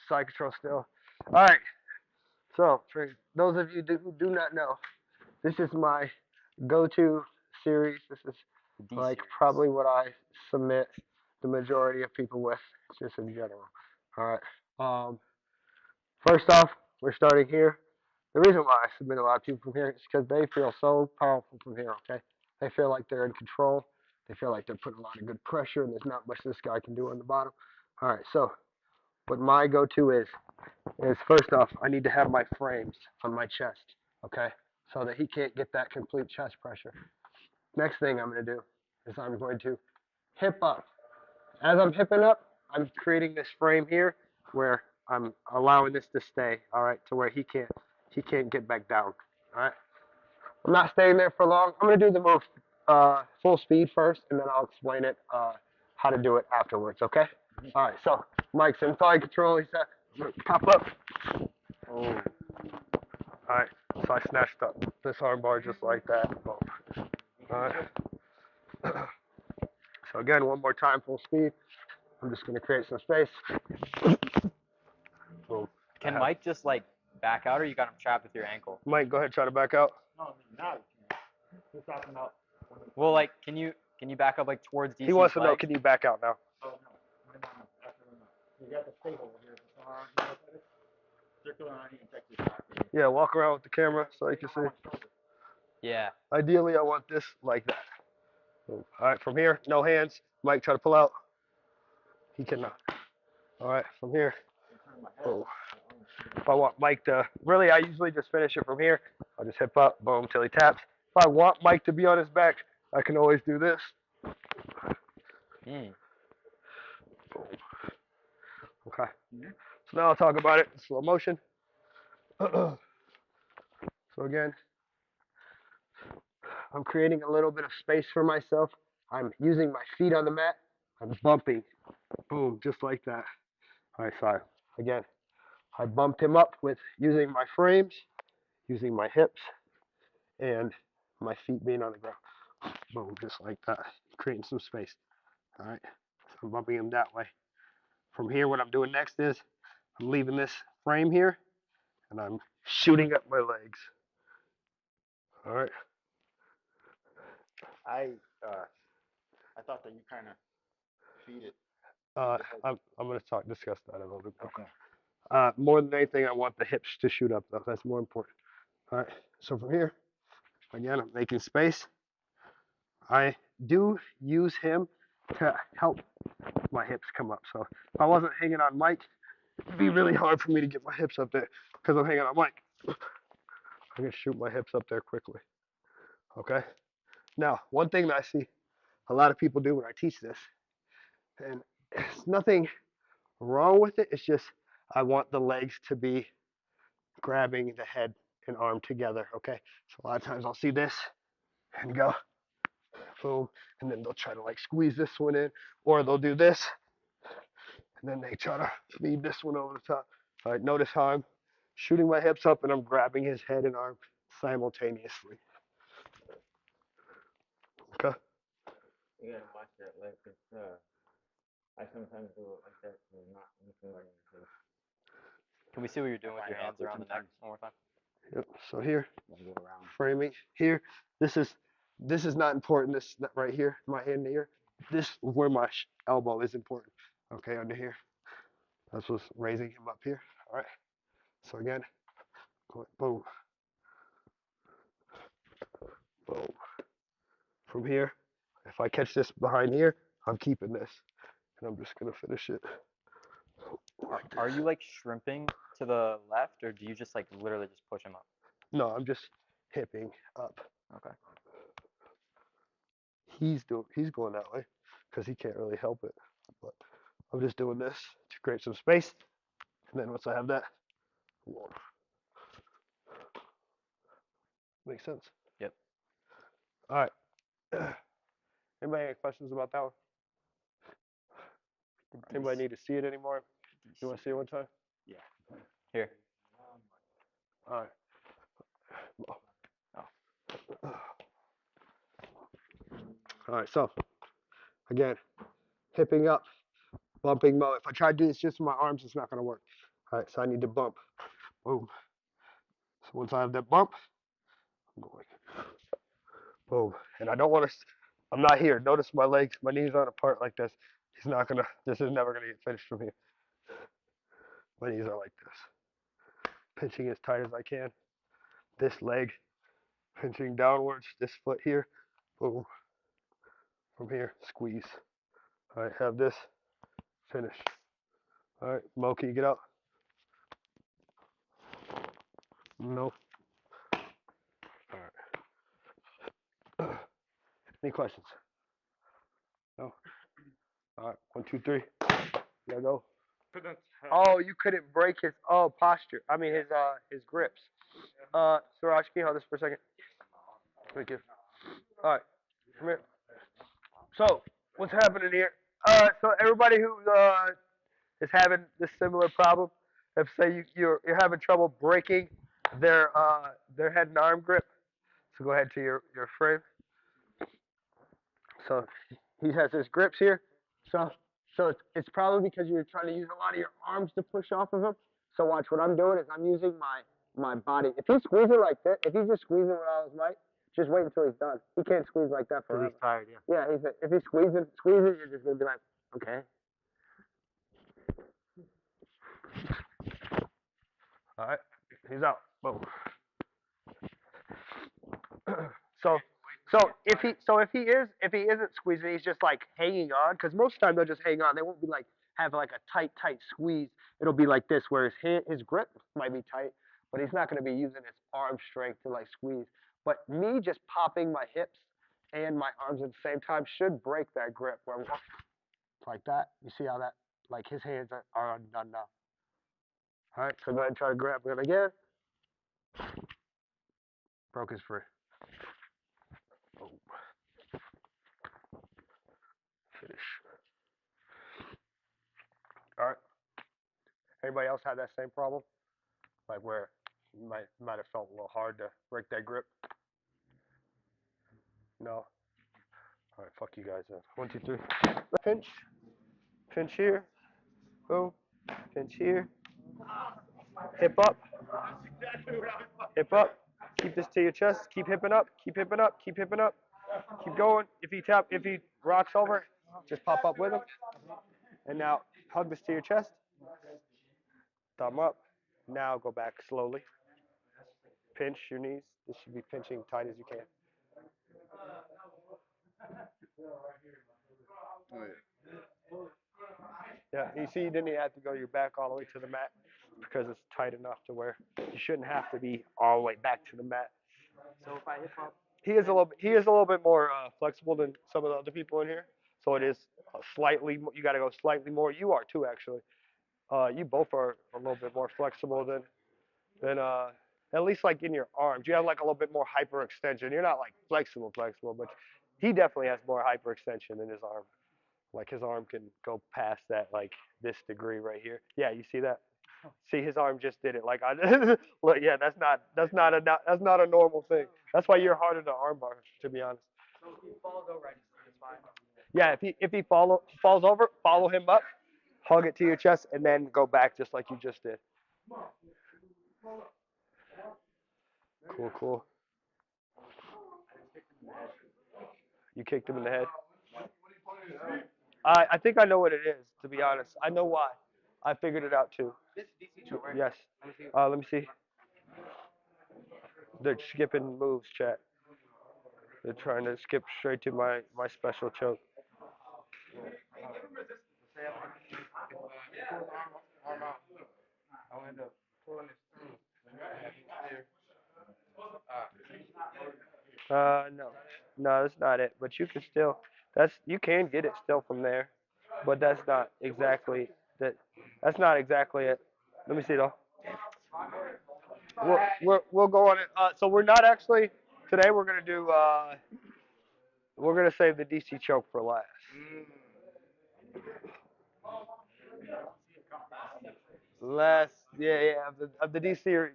side control still. All right. So for those of you who do not know, this is my go-to series. This is D like series. probably what I submit the majority of people with, just in general. All right. Um, First off, we're starting here. The reason why I submit a lot of people from here is because they feel so powerful from here. Okay, they feel like they're in control. They feel like they're putting a lot of good pressure, and there's not much this guy can do on the bottom. All right. So what my go-to is first off, I need to have my frames on my chest. Okay, so that he can't get that complete chest pressure. Next thing I'm going to do is I'm going to hip up. As I'm hipping up, I'm creating this frame here where I'm allowing this to stay, all right, to where he can't get back down. All right. I'm not staying there for long. I'm gonna do the move full speed first, and then I'll explain it how to do it afterwards. Okay. All right. So Mike's in side control. He's pop up. Oh. All right. So I snatched up this arm bar just like that. Boom. All right. So again, one more time, full speed. I'm just gonna create some space. Boom. Can Mike just like back out, or you got him trapped with your ankle? Mike, go ahead, try to back out. No, now you can. We're talking about. Well, like, can you back up like towards DC's He wants to know, leg? can you back out now? Oh no, absolutely not. You got the stable over here. So you look at it. Circular on you and check your back. Yeah, walk around with the camera so you can see. Yeah. Ideally, I want this like that. All right, from here, no hands. Mike, try to pull out. He cannot. All right, from here. Oh. If I want Mike to, really, I usually just finish it from here. I'll just hip up, boom, till he taps. If I want Mike to be on his back, I can always do this. Mm. Okay. So now I'll talk about it in slow motion. So again, I'm creating a little bit of space for myself. I'm using my feet on the mat. I'm bumping. Boom, just like that. All right, so again, I bumped him up with using my frames, using my hips, and my feet being on the ground. Boom, just like that. Creating some space. All right, so I'm bumping him that way. From here, what I'm doing next is I'm leaving this frame here, and I'm shooting up my legs. All right. I thought that you kind of feed it. I'm going to discuss that a little bit more. Okay. More than anything, I want the hips to shoot up, though. That's more important. All right. So from here, again, I'm making space. I do use him to help my hips come up. So if I wasn't hanging on Mike, it'd be really hard for me to get my hips up there because I'm hanging on Mike. I'm going to shoot my hips up there quickly. Okay. Now, one thing that I see a lot of people do when I teach this, and there's nothing wrong with it, it's just I want the legs to be grabbing the head and arm together. Okay. So a lot of times I'll see this and go, boom, and then they'll try to like squeeze this one in, or they'll do this, and then they try to lead this one over the top. All right, notice how I'm shooting my hips up and I'm grabbing his head and arm simultaneously. Okay. You gotta watch that leg, cause I sometimes do it like that, and not looking right into it. Can we see what you're doing with your hands around the neck one more time? Yep. So here, Go around. framing here. This is not important. This right here, my hand here. This where my elbow is important. Okay, under here. That's what's raising him up here. All right. So again, boom, boom. From here, if I catch this behind here, I'm keeping this, and I'm just gonna finish it. Are you like shrimping to the left, or do you just like literally just push him up? No, I'm just hipping up. Okay. He's going that way because he can't really help it. But I'm just doing this to create some space, and then once I have that, whoa. Makes sense. Yep. All right. Anybody have questions about that one? Anybody need to see it anymore? You want to see it one time? Yeah. Here. All right. Oh. All right. So again, hipping up, bumping Mo. If I try to do this just with my arms, it's not going to work. All right, so I need to bump. Boom. So once I have that bump, I'm going. Boom. And I don't want to. I'm not here. Notice my legs, my knees aren't apart like this. He's not gonna. This is never gonna get finished from here. My knees are like this. Pinching as tight as I can. This leg, pinching downwards. This foot here. Boom. From here, squeeze. All right, have this. Finish. All right, Mo, can you get out? No. All right. Any questions? No. All right, 1, 2, 3. Let go. Oh, you couldn't break his posture. I mean his grips. Suraj, can you hold this for a second? Thank you. All right, come here. So what's happening here? So everybody who is having this similar problem, if say you're having trouble breaking their head and arm grip, so go ahead to your frame. So he has his grips here. So it's probably because you're trying to use a lot of your arms to push off of him. So watch what I'm doing is I'm using my body. If he's squeezing like this, if he's just squeezing with all his might, just wait until he's done. He can't squeeze like that forever. He's tired, yeah. Yeah, if he's squeezing, you're just gonna be like, okay. All right, he's out. Boom. So if he isn't squeezing, he's just like hanging on. Because most of the time they'll just hang on. They won't be like have like a tight squeeze. It'll be like this, where his grip might be tight, but he's not going to be using his arm strength to like squeeze. But me just popping my hips and my arms at the same time should break that grip. Where I'm like that. You see how that like his hands are undone now. All right, so go ahead and try to grab it again. Broke his free. Oh, finish. All right. Anybody else have that same problem? Like where you might have felt a little hard to break that grip? No. All right, fuck you guys then. 1, 2, 3. Pinch. Pinch here. Boom. Pinch here. Hip up. Hip up. Keep this to your chest. Keep hipping up. Keep hipping up. Keep hipping up. Keep going. If he rocks over, just pop up with him. And now hug this to your chest. Thumb up. Now go back slowly. Pinch your knees. This should be pinching tight as you can. Yeah, you see, you didn't even have to go your back all the way to the mat because it's tight enough to where you shouldn't have to be all the way back to the mat. So if I hip up, He is a little bit more flexible than some of the other people in here. So it is slightly. You got to go slightly more. You are too, actually. You both are a little bit more flexible than at least like in your arms. You have like a little bit more hyperextension. You're not like flexible, but he definitely has more hyperextension in his arm. Like his arm can go past that like this degree right here. Yeah, you see that? See, his arm just did it. Like I look, yeah, that's not a normal thing. That's why you're harder to armbar, to be honest. so if he falls over, it's fine. Yeah, if he falls over, follow him up, hug it to your chest, and then go back just like you just did. Cool. You kicked him in the head. I think I know what it is. To be honest, I know why. I figured it out too. This is DC choke, right? Yes. Let me see. Let me see. They're skipping moves, chat. They're trying to skip straight to my special choke. I end up pulling this through. No, that's not it. But you can still, you can get it still from there, but that's not exactly that. That's not exactly it. Let me see though. We'll go on it. So we're not actually today. We're gonna do. We're gonna save the DC choke for last. Last, yeah, of the D series.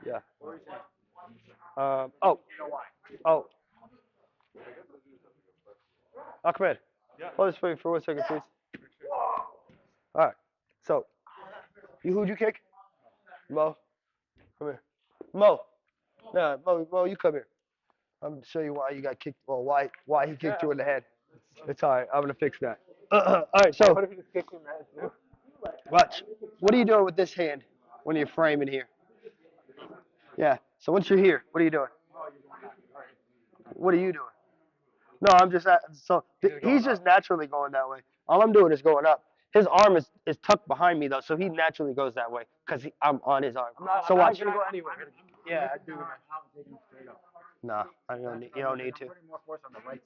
Yeah. Oh, oh. Ahmed, hold this for 1 second, please. All right. So Who'd you kick? Mo. Come here. Mo. Nah, Mo, you come here. I'm gonna show you why you got kicked. Well, why he kicked you in the head. It's all right. I'm gonna fix that. All right. So What if you just kick him ass too? watch. What are you doing with this hand when you're framing here? Yeah. So once you're here, what are you doing? What are you doing? No, I'm just he's just naturally going that way. All I'm doing is going up. His arm is tucked behind me though, so he naturally goes that way because I'm on his arm. So watch. gonna go anywhere. Yeah, I do. Nah, I don't need, you don't need to.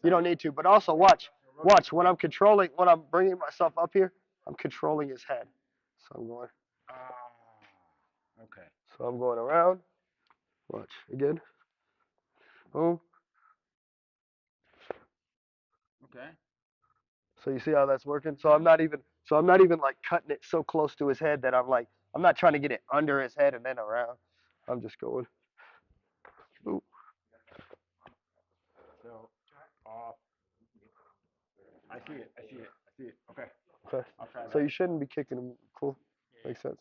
You don't need to. But also watch when I'm controlling, when I'm bringing myself up here, I'm controlling his head. So I'm going. Okay. So I'm going around. Watch again. Boom. Okay. So you see how that's working? So I'm not even like cutting it so close to his head that I'm not trying to get it under his head and then around. I'm just going. Ooh. So, I see it. I see it. I see it. Okay. Okay. I'll try that. So you shouldn't be kicking him. Cool. Makes sense.